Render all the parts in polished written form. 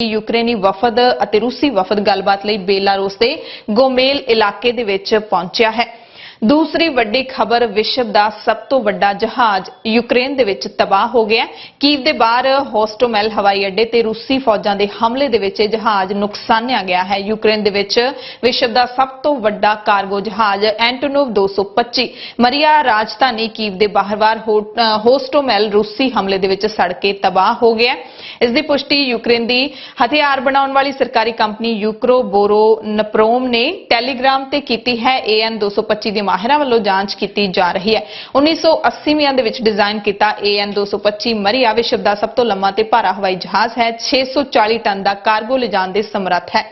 यूक्रेनी वफद ਅਤੇ रूसी वफद गलबात ਲਈ बेलारूस ਦੇ गोमेल इलाके ਦੇ ਵਿੱਚ ਪਹੁੰਚਿਆ ਹੈ। दूसरी ਵੱਡੀ खबर विश्व ਦਾ ਸਭ ਤੋਂ ਵੱਡਾ ਜਹਾਜ਼ यूक्रेन ਦੇ ਵਿੱਚ ਤਬਾਹ ਹੋ ਗਿਆ। कीव ਦੇ ਬਾਹਰ ਹੋਸਟੋਮੈਲ ਹਵਾਈ ਅੱਡੇ ਤੇ रूसी ਫੌਜਾਂ ਦੇ ਹਮਲੇ ਦੇ ਵਿੱਚ ਜਹਾਜ਼ ਨੁਕਸਾਨਿਆ ਗਿਆ ਹੈ। यूक्रेन ਦੇ ਵਿੱਚ ਵਿਸ਼ਵ ਦਾ ਸਭ ਤੋਂ ਵੱਡਾ ਕਾਰਗੋ ਜਹਾਜ਼ ਐਂਟੋਨੋਵ 225 ਮਰੀਆ ਰਾਜਧਾਨੀ कीव ਦੇ ਬਾਹਰ ਹੋਸਟੋਮੈਲ रूसी ਹਮਲੇ ਦੇ ਵਿੱਚ ਸੜ ਕੇ ਤਬਾਹ ਹੋ ਗਿਆ। ਇਸ ਦੀ ਪੁਸ਼ਟੀ यूक्रेन ਦੀ ਹਥਿਆਰ ਬਣਾਉਣ ਵਾਲੀ ਸਰਕਾਰੀ ਕੰਪਨੀ ਯੂਕਰੋਬੋਰੋਨਪਰੋਮ ਨੇ ਟੈਲੀਗ੍ਰਾਮ ਤੇ ਕੀਤੀ ਹੈ। AN 225 ਦੇ ਮਾਹਿਰਾਂ ਵੱਲੋਂ ਜਾਂਚ ਕੀਤੀ ਜਾ ਰਹੀ ਹੈ। 1980ਵਿਆਂ ਦੇ ਵਿੱਚ ਡਿਜ਼ਾਈਨ ਕੀਤਾ AN 225 ਮਰੀਆ ਵਿਸ਼ਵ ਦਾ ਸਭ ਤੋਂ ਲੰਮਾ ਤੇ ਭਾਰਾ ਹਵਾਈ ਜਹਾਜ਼ ਹੈ। 640 ਟਨ ਦਾ ਕਾਰਗੋ ਲਿਜਾਣ ਦੇ ਸਮਰੱਥ ਹੈ।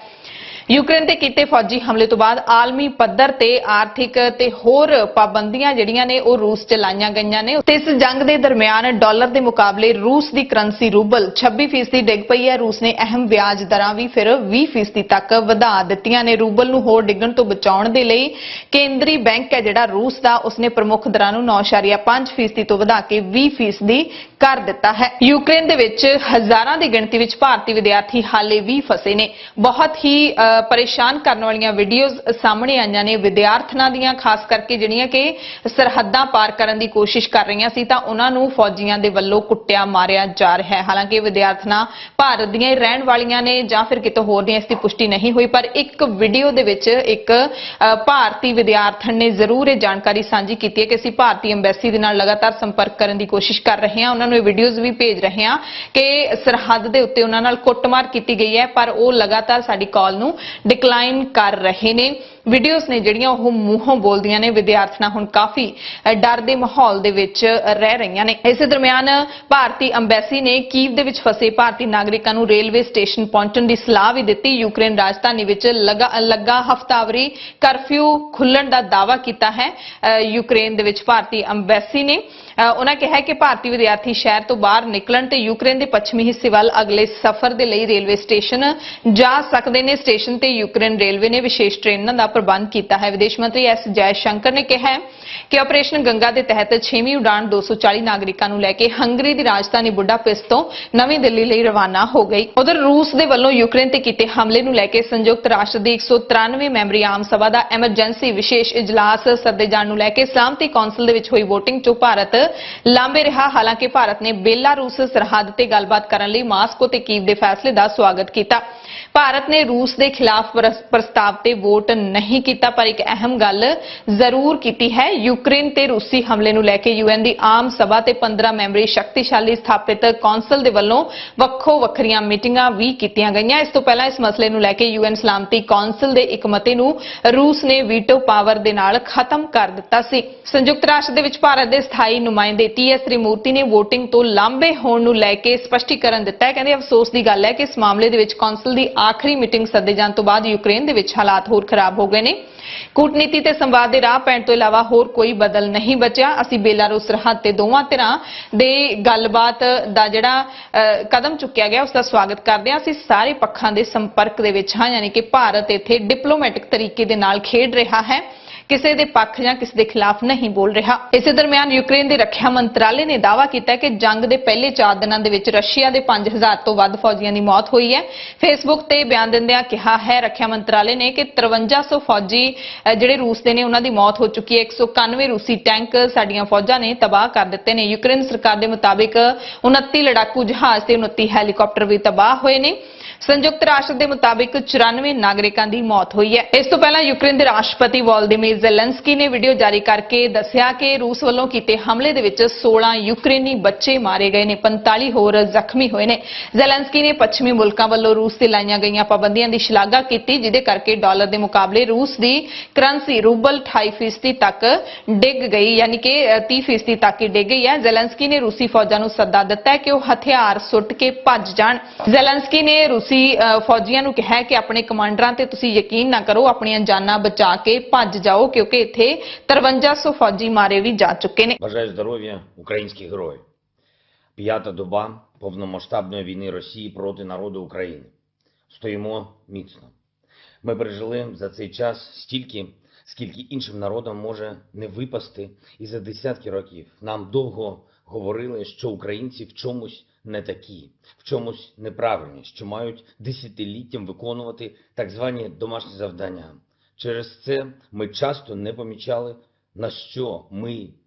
यूक्रेन ਤੇ ਕੀਤੇ ਫੌਜੀ ਹਮਲੇ ਤੋਂ ਬਾਅਦ ਆਲਮੀ ਪੱਧਰ ਤੇ ਆਰਥਿਕ ਤੇ ਹੋਰ ਪਾਬੰਦੀਆਂ ਜਿਹੜੀਆਂ ਨੇ ਉਹ ਰੂਸ ਤੇ ਲਾਈਆਂ ਗਈਆਂ ਨੇ ਤੇ ਇਸ ਜੰਗ ਦੇ ਦਰਮਿਆਨ ਡਾਲਰ ਦੇ ਮੁਕਾਬਲੇ ਰੂਸ ਦੀ ਕਰੰਸੀ ਰੂਬਲ 26% ਡਿੱਗ ਪਈ ਹੈ। ਰੂਸ ਨੇ ਅਹਿਮ ਵਿਆਜ ਦਰਾਂ ਵੀ ਫਿਰ 20% ਤੱਕ ਵਧਾ ਦਿੱਤੀਆਂ ਨੇ। ਰੂਬਲ ਨੂੰ ਹੋਰ ਡਿੱਗਣ ਤੋਂ ਬਚਾਉਣ ਦੇ ਲਈ ਕੇਂਦਰੀ ਬੈਂਕ ਹੈ ਜਿਹੜਾ ਰੂਸ ਦਾ ਉਸਨੇ ਪ੍ਰਮੁੱਖ ਦਰਾਂ ਨੂੰ 9.5% ਤੋਂ ਵਧਾ ਕੇ 20% ਕਰ ਦਿੱਤਾ ਹੈ। यूक्रेन ਦੇ ਵਿੱਚ ਹਜ਼ਾਰਾਂ ਦੀ ਗਿਣਤੀ ਵਿੱਚ ਭਾਰਤੀ ਵਿਦਿਆਰਥੀ ਹਾਲੇ ਵੀ ਫਸੇ ਨੇ। ਬਹੁਤ ਹੀ ਪਰੇਸ਼ਾਨ ਕਰਨ ਵਾਲੀਆਂ ਵੀਡੀਓਜ਼ ਸਾਹਮਣੇ ਆਈਆਂ ਨੇ ਵਿਦਿਆਰਥਣਾਂ ਦੀਆਂ, ਖਾਸ ਕਰਕੇ ਜਿਹੜੀਆਂ ਕਿ ਸਰਹੱਦਾਂ ਪਾਰ ਕਰਨ ਦੀ ਕੋਸ਼ਿਸ਼ ਕਰ ਰਹੀਆਂ ਸੀ ਤਾਂ ਉਹਨਾਂ ਨੂੰ ਫੌਜੀਆਂ ਦੇ ਵੱਲੋਂ ਕੁੱਟਿਆ ਮਾਰਿਆ ਜਾ ਰਿਹਾ ਹੈ। ਹਾਲਾਂਕਿ ਵਿਦਿਆਰਥਣਾਂ ਭਾਰਤ ਦੀਆਂ ਹੀ ਰਹਿਣ ਵਾਲੀਆਂ ਨੇ ਜਾਂ ਫਿਰ ਕਿਤੇ ਹੋਰ ਦੀਆਂ, ਇਸ ਦੀ ਪੁਸ਼ਟੀ ਨਹੀਂ ਹੋਈ, ਪਰ ਇੱਕ ਵੀਡੀਓ ਦੇ ਵਿੱਚ ਇੱਕ ਭਾਰਤੀ ਵਿਦਿਆਰਥਣ ਨੇ ਜ਼ਰੂਰ ਇਹ ਜਾਣਕਾਰੀ ਸਾਂਝੀ ਕੀਤੀ ਹੈ ਕਿ ਅਸੀਂ ਭਾਰਤੀ ਐਮਬੈਸੀ ਦੇ ਨਾਲ ਲਗਾਤਾਰ ਸੰਪਰਕ ਕਰਨ ਦੀ ਕੋਸ਼ਿਸ਼ ਕਰ ਰਹੇ ਹਾਂ, ਉਹਨਾਂ ਨੂੰ ਇਹ ਵੀਡੀਓਜ਼ ਵੀ ਭੇਜ ਰਹੇ ਹਾਂ ਕਿ ਸਰਹੱਦ ਦੇ ਉੱਤੇ ਉਹਨਾਂ ਨਾਲ ਕੁੱਟਮਾਰ ਕੀਤੀ ਗਈ ਹੈ, ਪਰ ਉਹ ਲਗਾਤਾਰ ਸਾਡੀ ਕਾਲ ਨੂੰ ਡਿਕਲਾਈਨ ਕਰ ਰਹੇ ਨੇ। ਵੀਡੀਓਜ਼ ਨੇ ਜਿਹੜੀਆਂ ਉਹ ਮੂੰਹੋਂ ਬੋਲਦੀਆਂ ਨੇ। ਵਿਦਿਆਰਥਣਾਂ ਹੁਣ ਕਾਫੀ ਡਰ ਦੇ ਮਾਹੌਲ ਦੇ ਵਿੱਚ ਰਹਿ ਰਹੀਆਂ ਨੇ। ਇਸੇ ਦਰਮਿਆਨ ਭਾਰਤੀ ਐਮਬੈਸੀ ਨੇ ਕੀਵ ਦੇ ਵਿੱਚ ਫਸੇ ਭਾਰਤੀ ਨਾਗਰਿਕਾਂ ਨੂੰ ਰੇਲਵੇ ਸਟੇਸ਼ਨ ਪਹੁੰਚਣ ਦੀ ਸਲਾਹ ਵੀ ਦਿੱਤੀ। ਯੂਕਰੇਨ ਰਾਜਧਾਨੀ ਵਿੱਚ ਲੱਗਾ ਹਫ਼ਤਾਵਾਰੀ ਕਰਫਿਊ ਖੁੱਲਣ ਦਾ ਦਾਅਵਾ ਕੀਤਾ ਹੈ ਯੂਕਰੇਨ ਦੇ ਵਿੱਚ ਭਾਰਤੀ ਐਮਬੈਸੀ ਨੇ। ਉਹਨਾਂ ਕਿਹਾ ਕਿ ਭਾਰਤੀ ਵਿਦਿਆਰਥੀ ਸ਼ਹਿਰ ਤੋਂ ਬਾਹਰ ਨਿਕਲਣ ਤੇ ਯੂਕਰੇਨ ਦੇ ਪੱਛਮੀ ਹਿੱਸੇ ਵੱਲ ਅਗਲੇ ਸਫ਼ਰ ਦੇ ਲਈ ਰੇਲਵੇ ਸਟੇਸ਼ਨ ਜਾ ਸਕਦੇ ਨੇ। ਸਟੇਸ਼ਨ ਤੇ ਯੂਕਰੇਨ ਰੇਲਵੇ ਨੇ ਵਿਸ਼ੇਸ਼ ਟ੍ਰੇਨਾਂ ਦਾ ਪ੍ਰਬੰਧ ਕੀਤਾ ਹੈ। ਵਿਦੇਸ਼ ਮੰਤਰੀ S ਜੈਸ਼ੰਕਰ ਨੇ ਕਿਹਾ ਹੈ ਕਿ ਆਪਰੇਸ਼ਨ ਗੰਗਾ ਦੇ ਤਹਿਤ 6ਵੀਂ ਉਡਾਣ 240 ਨਾਗਰਿਕਾਂ ਨੂੰ ਲੈ ਕੇ ਹੰਗਰੀ ਦੀ ਰਾਜਧਾਨੀ ਬੁਡਾਪੇਸਟ ਤੋਂ ਨਵੀਂ ਦਿੱਲੀ ਲਈ ਰਵਾਨਾ ਹੋ ਗਈ। ਉਧਰ ਰੂਸ ਦੇ ਵੱਲੋਂ ਯੂਕਰੇਨ ਤੇ ਕੀਤੇ ਹਮਲੇ ਨੂੰ ਲੈ ਕੇ ਸੰਯੁਕਤ ਰਾਸ਼ਟਰ ਦੀ 193 ਮੈਂਬਰੀ ਆਮ ਸਭਾ ਦਾ ਐਮਰਜੈਂਸੀ ਵਿਸ਼ੇਸ਼ ਇਜਲਾਸ ਸੱਦੇ ਜਾਣ ਨੂੰ ਲੈ ਕੇ ਸਲਾਮਤੀ ਕੌਂਸਲ ਦੇ ਵਿੱਚ ਹੋਈ ਵੋਟਿੰਗ 'ਚੋਂ ਭਾਰਤ ਲਾਂਬੇ ਰਿਹਾ। ਹਾਲਾਂਕਿ ਭਾਰਤ ਨੇ ਬੇਲਾਰੂਸ ਸਰਹੱਦ ਤੇ ਗੱਲਬਾਤ ਕਰਨ ਲਈ ਮਾਸਕੋ ਤੇ ਕੀਵ ਦੇ ਫੈਸਲੇ ਦਾ ਸਵਾਗਤ ਕੀਤਾ। ਭਾਰਤ ਨੇ ਰੂਸ ਦੇ ਖਿਲਾਫ ਪ੍ਰਸਤਾਵ ਤੇ ਵੋਟ ਨਹੀਂ ਕੀਤਾ, ਪਰ ਇੱਕ ਅਹਿਮ ਗੱਲ ਜ਼ਰੂਰ ਕੀਤੀ ਹੈ। ਯੂਕਰੇਨ ਤੇ ਰੂਸੀ ਹਮਲੇ ਨੂੰ ਲੈ ਕੇ UN ਦੀ ਆਮ ਸਭਾ ਤੇ 15 ਮੈਂਬਰੀ ਸ਼ਕਤੀਸ਼ਾਲੀ ਸਥਾਪਿਤ ਕੌਂਸਲ ਦੇ ਵੱਲੋਂ ਵੱਖੋ ਵੱਖਰੀਆਂ ਮੀਟਿੰਗਾਂ ਵੀ ਕੀਤੀਆਂ ਗਈਆਂ। ਇਸ ਤੋਂ ਪਹਿਲਾਂ ਇਸ ਮਸਲੇ ਨੂੰ ਲੈ ਕੇ UN ਸਲਾਮਤੀ ਕੌਂਸਲ ਦੇ ਇੱਕ ਮਤੇ ਨੂੰ ਰੂਸ ਨੇ ਵੀਟੋ ਪਾਵਰ ਦੇ ਨਾਲ ਖਤਮ ਕਰ ਦਿੱਤਾ ਸੀ। ਸੰਯੁਕਤ ਰਾਸ਼ਟਰ ਦੇ ਵਿੱਚ ਭਾਰਤ ਦੇ ਸਥਾਈ ਨੁਮਾਇੰਦੇ TS ਤ੍ਰਿਮੂਰਤੀ ਨੇ VOTING ਤੋਂ ਲਾਂਬੇ ਹੋਣ ਨੂੰ ਲੈ ਕੇ ਸਪਸ਼ਟੀਕਰਨ ਦਿੱਤਾ ਹੈ। ਕਹਿੰਦੇ ਅਫਸੋਸ ਦੀ ਗੱਲ ਹੈ ਕਿ ਇਸ ਮਾਮਲੇ ਦੇ ਵਿੱਚ ਕੌਂਸਲ ਦੀ ਆਖਰੀ ਮੀਟਿੰਗ ਸੱਦੇ ਜਾਣ ਤੋਂ ਬਾਅਦ ਯੂਕਰੇਨ ਦੇ ਵਿੱਚ ਹਾਲਾਤ ਹੋਰ ਖਰਾਬ ਹੋ ਗਏ ਨੇ। ਕੂਟਨੀਤੀ ਤੇ ਸੰਵਾਦ ਦੇ ਰਾਹ ਪੈਣ ਤੋਂ ਇਲਾਵਾ ਹੋਰ ਕੋਈ ਬਦਲ ਨਹੀਂ ਬਚਿਆ। ਅਸੀਂ ਬੇਲਾਰੂਸ ਸਰਹੱਦ ਤੇ ਦੋਵਾਂ ਧਿਰਾਂ ਦੇ ਗੱਲਬਾਤ ਦਾ ਜਿਹੜਾ ਕਦਮ ਚੁੱਕਿਆ ਗਿਆ ਉਸ ਦਾ ਸਵਾਗਤ ਕਰਦੇ ਹਾਂ। ਅਸੀਂ ਸਾਰੇ ਪੱਖਾਂ ਦੇ ਸੰਪਰਕ ਦੇ ਵਿੱਚ ਹਾਂ, ਯਾਨੀ ਕਿ ਭਾਰਤ ਇੱਥੇ ਡਿਪਲੋਮੈਟਿਕ ਤਰੀਕੇ ਦੇ ਨਾਲ ਖੇਡ ਰਿਹਾ ਹੈ, ਕਿਸੇ ਦੇ ਪੱਖ ਜਾਂ ਕਿਸੇ ਦੇ ਖਿਲਾਫ ਨਹੀਂ ਬੋਲ ਰਿਹਾ। ਇਸੇ ਦਰਮਿਆਨ ਯੂਕਰੇਨ ਦੇ ਰੱਖਿਆ ਮੰਤਰਾਲੇ ਨੇ ਦਾਅਵਾ ਕੀਤਾ ਕਿ ਜੰਗ ਦੇ ਪਹਿਲੇ 4 ਦਿਨਾਂ ਦੇ ਵਿੱਚ ਰਸ਼ੀਆ ਦੇ 5000 ਤੋਂ ਵੱਧ ਫੌਜੀਆਂ ਦੀ ਮੌਤ ਹੋਈ ਹੈ। ਫੇਸਬੁੱਕ ਤੇ ਬਿਆਨ ਦਿੰਦਿਆਂ ਕਿਹਾ ਹੈ ਰੱਖਿਆ ਮੰਤਰਾਲੇ ਨੇ ਕਿ 5300 ਫੌਜੀ ਜਿਹੜੇ ਰੂਸ ਦੇ ਨੇ ਉਹਨਾਂ ਦੀ ਮੌਤ ਹੋ ਚੁੱਕੀ ਹੈ। 191 ਰੂਸੀ ਟੈਂਕ ਸਾਡੀਆਂ ਫੌਜਾਂ ਨੇ ਤਬਾਹ ਕਰ ਦਿੱਤੇ ਨੇ। ਯੂਕਰੇਨ ਸਰਕਾਰ ਦੇ ਮੁਤਾਬਿਕ 29 ਲੜਾਕੂ ਜਹਾਜ਼ ਤੇ 29 ਹੈਲੀਕਾਪਟਰ ਵੀ ਤਬਾਹ ਹੋਏ ਨੇ। ਸੰਯੁਕਤ ਰਾਸ਼ਟਰ ਦੇ ਮੁਤਾਬਿਕ 94 ਨਾਗਰਿਕਾਂ ਦੀ ਮੌਤ ਹੋਈ ਹੈ। ਇਸ ਤੋਂ ਪਹਿਲਾਂ ਯੂਕਰੇਨ ਦੇ ਰਾਸ਼ਟਰਪਤੀ ਵੋਲੋਦੀਮੀਰ ਜ਼ੈਲੈਂਸਕੀ ਨੇ ਵੀਡੀਓ ਜਾਰੀ ਕਰਕੇ ਦੱਸਿਆ ਕਿ ਰੂਸ ਵੱਲੋਂ ਕੀਤੇ ਹਮਲੇ ਦੇ ਵਿੱਚ 16 ਯੂਕਰੇਨੀ ਬੱਚੇ ਮਾਰੇ ਗਏ ਨੇ, 45 ਹੋਰ ਜ਼ਖਮੀ ਹੋਏ ਨੇ। ਜ਼ੈਲੈਂਸਕੀ ਨੇ ਪੱਛਮੀ ਮੁਲਕਾਂ ਵੱਲੋਂ ਰੂਸ ਤੇ ਲਾਈਆਂ ਗਈਆਂ ਪਾਬੰਦੀਆਂ ਦੀ ਸ਼ਲਾਘਾ ਕੀਤੀ, ਜਿਹਦੇ ਕਰਕੇ ਡਾਲਰ ਦੇ ਮੁਕਾਬਲੇ ਰੂਸ ਦੀ ਕਰੰਸੀ ਰੂਬਲ 28% ਤੱਕ ਡਿੱਗ ਗਈ, ਯਾਨੀ ਕਿ 30% ਤੱਕ ਹੀ ਡਿੱਗ ਗਈ ਹੈ। ਜ਼ੈਲੈਂਸਕੀ ਨੇ ਰੂਸੀ ਫੌਜਾਂ ਨੂੰ ਸੱਦਾ ਦਿੱਤਾ ਹੈ ਕਿ ਉਹ ਹਥਿਆਰ ਸੁੱਟ ਕੇ ਭੱਜ ਜਾਣ। ਜ਼ੈਲੈਂਸਕੀ ਨੇ ਰੂਸੀ ਫੌਜੀਆਂ ਨੂੰ ਕਿਹਾ ਕਿ ਆਪਣੇ ਕਮਾਂਡਰਾਂ ਤੇ ਤੁਸੀਂ ਯਕੀਨ ਨਾ ਕਰੋ, ਆਪਣੀਆਂ ਜਾਨਾਂ ਬਚਾ ਕੇ ਭੱਜ ਜਾਓ, ਕਿਉਂਕਿ ਇੱਥੇ 5300 ਫੌਜੀ ਮਾਰੇ ਵੀ ਜਾ ਚੁੱਕੇ ਨੇ। Бажаю здоров'я українських героїв. 5-та доба повномасштабної війни Росії проти народу України. Стоїмо міцно. Ми пережили за цей час стільки, скільки іншим народам може не випасти і за десятки років. Нам довго говорили, що українці в чомусь не такі, в чомусь неправильні, що мають десятиліттям виконувати так звані домашні завдання. Через це ми часто не помічали, на що ми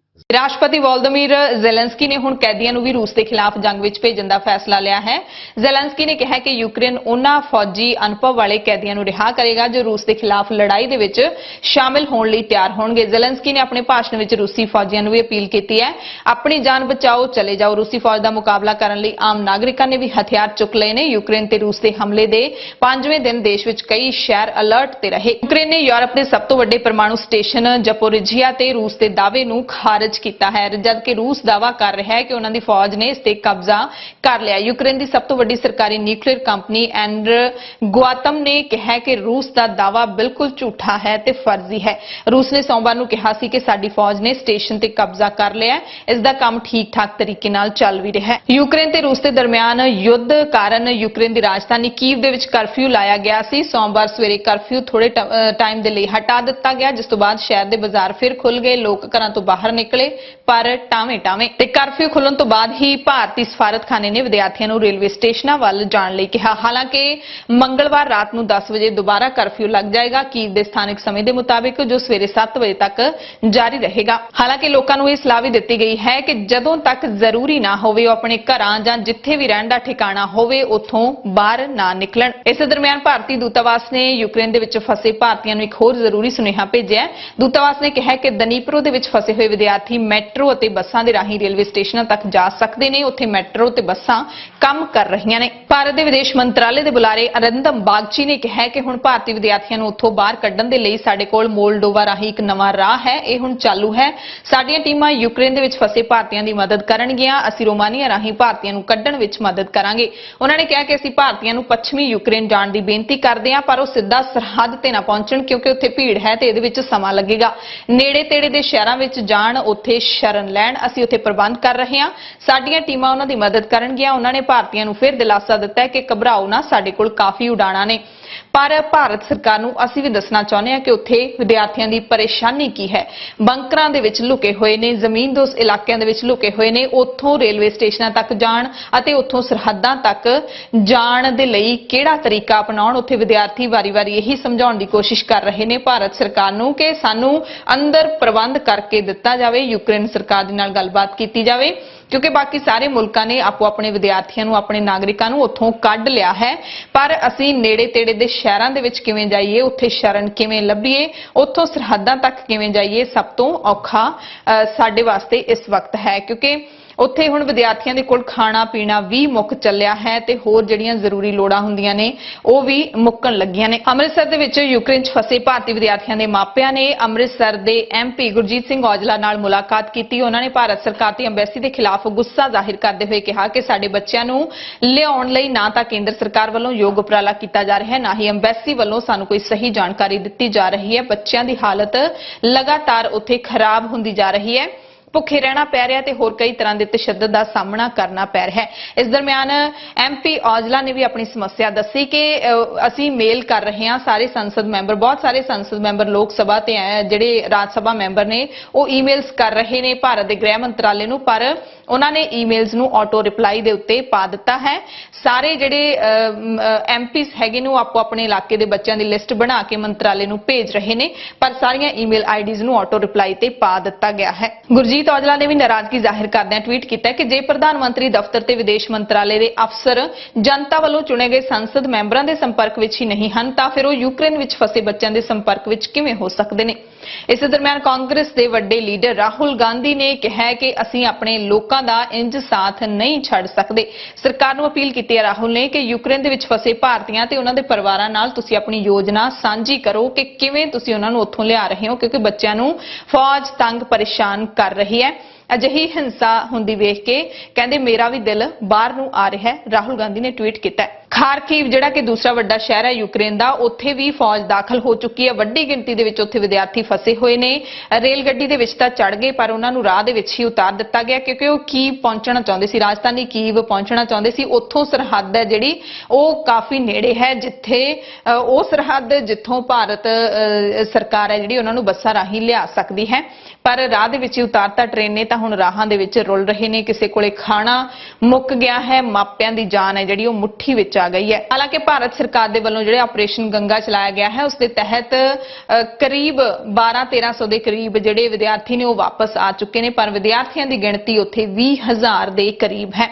ਰਾਸ਼ਟਰਪਤੀ ਵੋਲੋਦੀਮੀਰ ਜ਼ੈਲੈਂਸਕੀ ਨੇ ਹੁਣ ਕੈਦੀਆਂ ਨੂੰ ਵੀ ਰੂਸ ਦੇ ਖਿਲਾਫ ਜੰਗ ਵਿੱਚ ਭੇਜਣ ਦਾ ਫੈਸਲਾ ਲਿਆ ਹੈ। ਜ਼ੈਲੈਂਸਕੀ ਨੇ ਕਿਹਾ ਕਿ ਯੂਕਰੇਨ ਉਹਨਾਂ ਫੌਜੀ ਅਨੁਭਵ ਵਾਲੇ ਕੈਦੀਆਂ ਨੂੰ ਰਿਹਾ ਕਰੇਗਾ ਜੋ ਰੂਸ ਦੇ ਖਿਲਾਫ ਲੜਾਈ ਦੇ ਵਿੱਚ ਸ਼ਾਮਿਲ ਹੋਣ ਲਈ ਤਿਆਰ ਹੋਣਗੇ। ਜ਼ੈਲੈਂਸਕੀ ਨੇ ਆਪਣੇ ਭਾਸ਼ਣ ਵਿੱਚ ਰੂਸੀ ਫੌਜੀਆਂ ਨੂੰ ਵੀ ਅਪੀਲ ਕੀਤੀ ਹੈ, ਆਪਣੀ ਜਾਨ ਬਚਾਓ, ਚਲੇ ਜਾਓ। ਰੂਸੀ ਫੌਜ ਦਾ ਮੁਕਾਬਲਾ ਕਰਨ ਲਈ ਆਮ ਨਾਗਰਿਕਾਂ ਨੇ ਵੀ ਹਥਿਆਰ ਚੁੱਕ ਲਏ ਨੇ। ਯੂਕਰੇਨ ਤੇ ਰੂਸ ਦੇ ਹਮਲੇ ਦੇ 5ਵੇਂ ਦਿਨ ਦੇਸ਼ ਵਿੱਚ ਕਈ ਸ਼ਹਿਰ ਅਲਰਟ ਤੇ ਰਹੇ। ਯੂਕਰੇਨ ਨੇ ਯੂਰਪ ਦੇ ਸਭ ਤੋਂ ਵੱਡੇ ਪਰਮਾਣੂ ਸਟੇਸ਼ਨ ਜ਼ਪੋਰਿਝੀਆ ਤੇ ਰੂਸ ਦੇ ਦਾਅਵੇ ਨੂੰ ਖਾਰਜ ਕੀਤਾ ਹੈ, ਜਦਕਿ ਰੂਸ ਦਾਅਵਾ ਕਰ ਰਿਹਾ ਹੈ ਕਿ ਉਹਨਾਂ ਦੀ ਫੌਜ ਨੇ ਇਸ ਤੇ ਕਬਜ਼ਾ ਕਰ ਲਿਆ। ਯੂਕਰੇਨ ਦੀ ਸਭ ਤੋਂ ਵੱਡੀ ਸਰਕਾਰੀ ਨਿਊਕਲੀਅਰ ਕੰਪਨੀ ਐਨਰਗੋਆਤਮ ਨੇ ਕਿਹਾ ਕਿ ਰੂਸ ਦਾ ਦਾਅਵਾ ਬਿਲਕੁਲ ਝੂਠਾ ਹੈ ਤੇ ਫਰਜ਼ੀ ਹੈ। ਰੂਸ ਨੇ ਸੋਮਵਾਰ ਨੂੰ ਕਿਹਾ ਸੀ ਕਿ ਸਾਡੀ ਫੌਜ ਨੇ ਸਟੇਸ਼ਨ ਤੇ ਕਬਜ਼ਾ ਕਰ ਲਿਆ ਹੈ, ਇਸ ਦਾ ਕੰਮ ਠੀਕ-ਠਾਕ ਤਰੀਕੇ ਨਾਲ ਚੱਲ ਵੀ ਰਿਹਾ ਹੈ। ਯੂਕਰੇਨ ਤੇ ਰੂਸ ਦੇ ਦਰਮਿਆਨ ਯੁੱਧ ਕਾਰਨ ਯੂਕਰੇਨ ਦੀ ਰਾਜਧਾਨੀ ਕੀਵ ਦੇ ਵਿੱਚ ਕਰਫਿਊ ਲਾਇਆ ਗਿਆ ਸੀ। ਸੋਮਵਾਰ ਸਵੇਰੇ ਕਰਫਿਊ ਥੋੜੇ ਟਾਈਮ ਦੇ ਲਈ ਹਟਾ ਦਿੱਤਾ ਗਿਆ, ਜਿਸ ਤੋਂ ਬਾਅਦ ਸ਼ਹਿਰ ਦੇ ਬਾਜ਼ਾਰ ਫਿਰ ਖੁੱਲ ਗਏ, ਲੋਕ ਘਰਾਂ ਤੋਂ ਬਾਹਰ ਨਿਕਲੇ ਪਰ ਟਾਵੇਂ ਤੇ ਕਰਫਿਊ ਖੁੱਲਣ ਤੋਂ ਬਾਅਦ ਹੀ ਭਾਰਤੀ ਸਫਾਰਤਖਾਨੇ ਨੇ ਵਿਦਿਆਰਥੀਆਂ ਨੂੰ ਰੇਲਵੇ ਸਟੇਸ਼ਨਾਂ ਵੱਲ ਜਾਣ ਲਈ ਕਿਹਾ। ਹਾਲਾਂਕਿ ਮੰਗਲਵਾਰ ਰਾਤ ਨੂੰ 10 ਵਜੇ ਦੁਬਾਰਾ ਕਰਫਿਊ ਲੱਗ ਜਾਏਗਾ, ਕੀਵ ਦੇ ਸਥਾਨਕ ਸਮੇਂ ਦੇ ਮੁਤਾਬਿਕ, ਜੋ ਸਵੇਰੇ 7 ਵਜੇ ਤੱਕ ਜਾਰੀ ਰਹੇਗਾ। ਹਾਲਾਂਕਿ ਲੋਕਾਂ ਨੂੰ ਇਹ ਸਲਾਹ ਵੀ ਦਿੱਤੀ ਗਈ ਹੈ ਕਿ ਜਦੋਂ ਤੱਕ ਜ਼ਰੂਰੀ ਨਾ ਹੋਵੇ ਉਹ ਆਪਣੇ ਘਰਾਂ ਜਾਂ ਜਿੱਥੇ ਵੀ ਰਹਿਣ ਦਾ ਠਿਕਾਣਾ ਹੋਵੇ ਉੱਥੋਂ ਬਾਹਰ ਨਾ ਨਿਕਲਣ। ਇਸੇ ਦਰਮਿਆਨ ਭਾਰਤੀ ਦੂਤਾਵਾਸ ਨੇ ਯੂਕਰੇਨ ਦੇ ਵਿੱਚ ਫਸੇ ਭਾਰਤੀਆਂ ਨੂੰ ਇੱਕ ਹੋਰ ਜ਼ਰੂਰੀ ਸੁਨੇਹਾ ਭੇਜਿਆ ਹੈ। ਦੂਤਾਵਾਸ ਨੇ ਕਿਹਾ ਕਿ ਦਨੀਪਰੋ ਦੇ ਵਿੱਚ ਫਸੇ ਹੋਏ ਵਿਦਿਆਰਥੀ ਮੈਟਰੋ ਅਤੇ ਬੱਸਾਂ ਦੇ ਰਾਹੀਂ ਰੇਲਵੇ ਸਟੇਸ਼ਨਾਂ ਤੱਕ ਜਾ ਸਕਦੇ ਨੇ। ਉੱਥੇ ਮੈਟਰੋ ਤੇ ਬੱਸਾਂ ਕੰਮ ਕਰ ਰਹੀਆਂ ਨੇ। ਭਾਰਤ ਦੇ ਵਿਦੇਸ਼ ਮੰਤਰਾਲੇ ਦੇ ਬੁਲਾਰੇ ਅਰਿੰਦਮ ਬਾਗਚੀ ਨੇ ਕਿਹਾ ਕਿ ਹੁਣ ਭਾਰਤੀ ਵਿਦਿਆਰਥੀਆਂ ਨੂੰ ਉੱਥੋਂ ਬਾਹਰ ਕੱਢਣ ਦੇ ਲਈ ਸਾਡੇ ਕੋਲ ਮੋਲਡੋਵਾ ਰਾਹੀਂ ਇੱਕ ਨਵਾਂ ਰਾਹ ਹੈ, ਇਹ ਹੁਣ ਚਾਲੂ ਹੈ। ਸਾਡੀਆਂ ਟੀਮਾਂ ਯੂਕਰੇਨ ਦੇ ਵਿੱਚ ਫਸੇ ਭਾਰਤੀਆਂ ਦੀ ਮਦਦ ਕਰਨਗੀਆਂ। ਅਸੀਂ ਰੋਮਾਨੀਆ ਰਾਹੀਂ ਭਾਰਤੀਆਂ ਨੂੰ ਕੱਢਣ ਵਿੱਚ ਮਦਦ ਕਰਾਂਗੇ। ਉਹਨਾਂ ਨੇ ਕਿਹਾ ਕਿ ਅਸੀਂ ਭਾਰਤੀਆਂ ਨੂੰ ਪੱਛਮੀ ਯੂਕਰੇਨ ਜਾਣ ਦੀ ਬੇਨਤੀ ਕਰਦੇ ਹਾਂ, ਪਰ ਉਹ ਸਿੱਧਾ ਸਰਹੱਦ ਤੇ ਨਾ ਪਹੁੰਚਣ ਕਿਉਂਕਿ ਉੱਥੇ ਭੀੜ ਹੈ ਤੇ ਇਹਦੇ ਵਿੱਚ ਸਮਾਂ ਲੱਗੇਗਾ। ਨੇੜੇ ਤੇੜੇ ਦੇ ਸ਼ਹਿਰਾਂ ਵਿੱਚ ਜਾਣ, ਉੱਥੇ ਸ਼ਰਨ ਲੈਣ, ਅਸੀਂ ਉੱਥੇ ਪ੍ਰਬੰਧ ਕਰ ਰਹੇ ਹਾਂ। ਸਾਡੀਆਂ ਟੀਮਾਂ ਉਹਨਾਂ ਦੀ ਮਦਦ ਕਰਨਗੀਆਂ। ਉਹਨਾਂ ਨੇ ਭਾਰਤੀਆਂ ਨੂੰ ਫਿਰ ਦਿਲਾਸਾ ਦਿੱਤਾ ਹੈ ਕਿ ਘਬਰਾਓ ਨਾ, ਸਾਡੇ ਕੋਲ ਕਾਫੀ ਉਡਾਣਾਂ ਨੇ। ਪਰ ਭਾਰਤ ਸਰਕਾਰ ਨੂੰ ਅਸੀਂ ਵੀ ਦੱਸਣਾ ਚਾਹੁੰਦੇ ਹਾਂ ਕਿ ਉੱਥੇ ਵਿਦਿਆਰਥੀਆਂ ਦੀ ਪਰੇਸ਼ਾਨੀ ਕੀ ਹੈ। ਬੰਕਰਾਂ ਦੇ ਵਿੱਚ ਲੁਕੇ ਹੋਏ ਨੇ, ਜ਼ਮੀਨਦੋਜ਼ ਇਲਾਕਿਆਂ ਦੇ ਵਿੱਚ ਲੁਕੇ ਹੋਏ ਨੇ। ਉੱਥੋਂ ਰੇਲਵੇ ਸਟੇਸ਼ਨਾਂ ਤੱਕ ਜਾਣ ਅਤੇ ਉੱਥੋਂ ਸਰਹੱਦਾਂ ਤੱਕ ਜਾਣ ਦੇ ਲਈ ਕਿਹੜਾ ਤਰੀਕਾ ਅਪਣਾਉਣ, ਉੱਥੇ ਵਿਦਿਆਰਥੀ ਵਾਰੀ-ਵਾਰੀ ਇਹੀ ਸਮਝਾਉਣ ਦੀ ਕੋਸ਼ਿਸ਼ ਕਰ ਰਹੇ ਨੇ ਭਾਰਤ ਸਰਕਾਰ ਨੂੰ ਕਿ ਸਾਨੂੰ ਅੰਦਰ ਪ੍ਰਬੰਧ ਕਰਕੇ ਦਿੱਤਾ ਜਾਵੇ, ਯੂਕਰੇਨ ਸਰਕਾਰ ਦੇ ਨਾਲ ਗੱਲਬਾਤ ਕੀਤੀ ਜਾਵੇ, ਕਿਉਂਕਿ ਬਾਕੀ ਸਾਰੇ ਮੁਲਕਾਂ ਨੇ ਆਪੋ ਆਪਣੇ ਵਿਦਿਆਰਥੀਆਂ ਨੂੰ, ਆਪਣੇ ਨਾਗਰਿਕਾਂ ਨੂੰ ਉੱਥੋਂ ਕੱਢ ਲਿਆ ਹੈ। ਪਰ ਅਸੀਂ ਨੇੜੇ ਤੇੜੇ ਦੇ ਸ਼ਹਿਰਾਂ ਦੇ ਵਿੱਚ ਕਿਵੇਂ ਜਾਈਏ, ਉੱਥੇ ਸ਼ਰਨ ਕਿਵੇਂ ਲੱਭੀਏ, ਉੱਥੋਂ ਸਰਹੱਦਾਂ ਤੱਕ ਕਿਵੇਂ ਜਾਈਏ, ਸਭ ਤੋਂ ਔਖਾ ਸਾਡੇ ਵਾਸਤੇ ਇਸ ਵਕਤ ਹੈ, ਕਿਉਂਕਿ ਉੱਥੇ ਹੁਣ ਵਿਦਿਆਰਥੀਆਂ ਦੇ ਕੋਲ ਖਾਣਾ ਪੀਣਾ ਵੀ ਮੁੱਕ ਚੱਲਿਆ ਹੈ ਤੇ ਹੋਰ ਜਿਹੜੀਆਂ ਜ਼ਰੂਰੀ ਲੋੜਾਂ ਹੁੰਦੀਆਂ ਨੇ ਉਹ ਵੀ ਮੁੱਕਣ ਲੱਗੀਆਂ ਨੇ। ਅੰਮ੍ਰਿਤਸਰ ਦੇ ਵਿੱਚ ਯੂਕਰੇਨ 'ਚ ਫਸੇ ਭਾਰਤੀ ਵਿਦਿਆਰਥੀਆਂ ਦੇ ਮਾਪਿਆਂ ਨੇ ਅੰਮ੍ਰਿਤਸਰ ਦੇ MP ਗੁਰਜੀਤ ਸਿੰਘ ਔਜਲਾ ਨਾਲ ਮੁਲਾਕਾਤ ਕੀਤੀ। ਉਹਨਾਂ ਨੇ ਭਾਰਤ ਸਰਕਾਰ ਦੀ ਅੰਬੈਸੀ ਦੇ ਖਿਲਾਫ ਗੁੱਸਾ ਜ਼ਾਹਿਰ ਕਰਦੇ ਹੋਏ ਕਿਹਾ ਕਿ ਸਾਡੇ ਬੱਚਿਆਂ ਨੂੰ ਲਿਆਉਣ ਲਈ ਨਾ ਤਾਂ ਕੇਂਦਰ ਸਰਕਾਰ ਵੱਲੋਂ ਯੋਗ ਉਪਰਾਲਾ ਕੀਤਾ ਜਾ ਰਿਹਾ ਹੈ, ਨਾ ਹੀ ਅੰਬੈਸੀ ਵੱਲੋਂ ਸਾਨੂੰ ਕੋਈ ਸਹੀ ਜਾਣਕਾਰੀ ਦਿੱਤੀ ਜਾ ਰਹੀ ਹੈ। ਬੱਚਿਆਂ ਦੀ ਹਾਲਤ ਲਗਾਤਾਰ ਉੱਥੇ ਖਰਾਬ ਹੁੰਦੀ ਜਾ ਰਹੀ ਹੈ, ਭੁੱਖੇ ਰਹਿਣਾ ਪੈ ਰਿਹਾ ਤੇ ਹੋਰ ਕਈ ਤਰ੍ਹਾਂ ਦੇ ਤਸ਼ੱਦਦ ਦਾ ਸਾਹਮਣਾ ਕਰਨਾ ਪੈ ਰਿਹਾ ਹੈ। ਇਸ ਦਰਮਿਆਨ MP ਔਜਲਾ ਨੇ ਵੀ ਆਪਣੀ ਸਮੱਸਿਆ ਦੱਸੀ ਕਿ ਅਸੀਂ ਮੇਲ ਕਰ ਰਹੇ ਹਾਂ, ਸਾਰੇ ਸੰਸਦ ਮੈਂਬਰ, ਬਹੁਤ ਸਾਰੇ ਸੰਸਦ ਮੈਂਬਰ, ਲੋਕ ਸਭਾ ਤੇ ਜਿਹੜੇ ਰਾਜ ਸਭਾ ਮੈਂਬਰ ਨੇ ਉਹ ਈਮੇਲਸ ਕਰ ਰਹੇ ਨੇ ਭਾਰਤ ਦੇ ਗ੍ਰਹਿ ਮੰਤਰਾਲੇ ਨੂੰ, ਪਰ ਉਹਨਾਂ ਨੇ ਈਮੇਲਸ ਨੂੰ ਆਟੋ ਰਿਪਲਾਈ ਦੇ ਉੱਤੇ ਪਾ ਦਿੱਤਾ ਹੈ। ਸਾਰੇ ਜਿਹੜੇ MPs ਹੈਗੇ ਨੇ ਉਹ ਆਪੋ ਆਪਣੇ ਇਲਾਕੇ ਦੇ ਬੱਚਿਆਂ ਦੀ ਲਿਸਟ ਬਣਾ ਕੇ ਮੰਤਰਾਲੇ ਨੂੰ ਭੇਜ ਰਹੇ ਨੇ, ਪਰ ਸਾਰੀਆਂ ਈਮੇਲ ਆਈਡੀਜ਼ ਨੂੰ ਆਟੋ ਰਿਪਲਾਈ ਤੇ ਪਾ ਦਿੱਤਾ ਗਿਆ ਹੈ। ਗੁਰਜੀਤ ਔਜਲਾ ਨੇ ਵੀ ਨਾਰਾਜ਼ਗੀ ਜ਼ਾਹਿਰ ਕਰਦਿਆਂ ਟਵੀਟ ਕੀਤਾ ਕਿ ਜੇ ਪ੍ਰਧਾਨ ਮੰਤਰੀ ਦਫ਼ਤਰ ਤੇ ਵਿਦੇਸ਼ ਮੰਤਰਾਲੇ ਦੇ ਅਫਸਰ ਜਨਤਾ ਵੱਲੋਂ ਚੁਣੇ ਗਏ ਸੰਸਦ ਮੈਂਬਰਾਂ ਦੇ ਸੰਪਰਕ ਵਿੱਚ ਹੀ ਨਹੀਂ ਹਨ ਤਾਂ ਫਿਰ ਉਹ ਯੂਕਰੇਨ ਵਿੱਚ ਫਸੇ ਬੱਚਿਆਂ ਦੇ ਸੰਪਰਕ ਵਿੱਚ ਕਿਵੇਂ ਹੋ ਸਕਦੇ ਨੇ। ਇਸੇ ਦਰਮਿਆਨ ਕਾਂਗਰਸ ਦੇ ਵੱਡੇ ਲੀਡਰ ਰਾਹੁਲ ਗਾਂਧੀ ਨੇ ਕਿਹਾ ਕਿ ਅਸੀਂ ਆਪਣੇ ਲੋਕਾਂ ਦਾ ਇੰਜ ਸਾਥ ਨਹੀਂ ਛੱਡ ਸਕਦੇ। ਸਰਕਾਰ ਨੂੰ ਅਪੀਲ ਕੀਤੀ ਹੈ ਰਾਹੁਲ ਨੇ ਕਿ ਯੂਕਰੇਨ ਦੇ ਵਿੱਚ ਫਸੇ ਭਾਰਤੀਆਂ ਤੇ ਉਹਨਾਂ ਦੇ ਪਰਿਵਾਰਾਂ ਨਾਲ ਤੁਸੀਂ ਆਪਣੀ ਯੋਜਨਾ ਸਾਂਝੀ ਕਰੋ ਕਿ ਕਿਵੇਂ ਤੁਸੀਂ ਉਹਨਾਂ ਨੂੰ ਉੱਥੋਂ ਲਿਆ ਰਹੇ ਹੋ, ਕਿਉਂਕਿ ਬੱਚਿਆਂ ਨੂੰ ਫੌਜ ਤੰਗ ਪਰੇਸ਼ਾਨ ਕਰ ਰਹੀ ਹੈ। ਅਜਿਹੀ ਹਿੰਸਾ ਹੁੰਦੀ ਵੇਖ ਕੇ ਕਹਿੰਦੇ ਮੇਰਾ ਵੀ ਦਿਲ ਬਾਹਰ ਨੂੰ ਆ ਰਿਹਾ ਹੈ, ਰਾਹੁਲ ਗਾਂਧੀ ਨੇ ਟਵੀਟ ਕੀਤਾ ਹੈ। ਖਾਰਕੀਵ ਜਿਹੜਾ ਕਿ ਦੂਸਰਾ ਵੱਡਾ ਸ਼ਹਿਰ ਹੈ ਯੂਕਰੇਨ ਦਾ, ਉੱਥੇ ਵੀ ਫੌਜ ਦਾਖਲ ਹੋ ਚੁੱਕੀ ਹੈ। ਵੱਡੀ ਗਿਣਤੀ ਦੇ ਵਿੱਚ ਉੱਥੇ ਵਿਦਿਆਰਥੀ ਫਸੇ ਹੋਏ ਨੇ। ਰੇਲ ਗੱਡੀ ਦੇ ਵਿੱਚ ਤਾਂ ਚੜ ਗਏ ਪਰ ਉਹਨਾਂ ਨੂੰ ਰਾਹ ਦੇ ਵਿੱਚ ਹੀ ਉਤਾਰ ਦਿੱਤਾ ਗਿਆ ਕਿਉਂਕਿ ਉਹ ਕੀਵ ਪਹੁੰਚਣਾ ਚਾਹੁੰਦੇ ਸੀ, ਰਾਜਧਾਨੀ ਕੀਵ ਪਹੁੰਚਣਾ ਚਾਹੁੰਦੇ ਸੀ। ਉੱਥੋਂ ਸਰਹੱਦ ਹੈ ਜਿਹੜੀ ਉਹ ਕਾਫੀ ਨੇੜੇ ਹੈ, ਜਿੱਥੇ ਉਹ ਸਰਹੱਦ ਜਿੱਥੋਂ ਭਾਰਤ ਸਰਕਾਰ ਹੈ ਜਿਹੜੀ ਉਹਨਾਂ ਨੂੰ ਬੱਸਾਂ ਰਾਹੀਂ ਲਿਆ ਸਕਦੀ ਹੈ। ਪਰ ਰਾਹ ਦੇ ਵਿੱਚ ਹੀ ਉਤਾਰਤਾ ਟ੍ਰੇਨ ਨੇ, ਤਾਂ ਹੁਣ ਰਾਹਾਂ ਦੇ ਵਿੱਚ ਰੁਲ ਰਹੇ ਨੇ। ਕਿਸੇ ਕੋਲੇ ਖਾਣਾ ਮੁੱਕ ਗਿਆ ਹੈ, ਮਾਪਿਆਂ ਦੀ ਜਾਨ ਹੈ ਜਿਹੜੀ ਉਹ ਮੁੱਠੀ ਵਿੱਚ ਆ ਗਈ ਹੈ। ਹਾਲਾਂਕਿ ਭਾਰਤ ਸਰਕਾਰ ਦੇ ਵੱਲੋਂ ਜਿਹੜਾ ਆਪਰੇਸ਼ਨ ਗੰਗਾ ਚਲਾਇਆ ਗਿਆ ਹੈ ਉਸ ਦੇ ਤਹਿਤ ਕਰੀਬ 1200-1300 ਦੇ ਕਰੀਬ ਜਿਹੜੇ ਵਿਦਿਆਰਥੀ ਨੇ ਉਹ ਵਾਪਸ ਆ ਚੁੱਕੇ ਨੇ, ਪਰ ਵਿਦਿਆਰਥੀਆਂ ਦੀ ਗਿਣਤੀ ਉੱਥੇ 20,000 ਦੇ ਕਰੀਬ ਹੈ।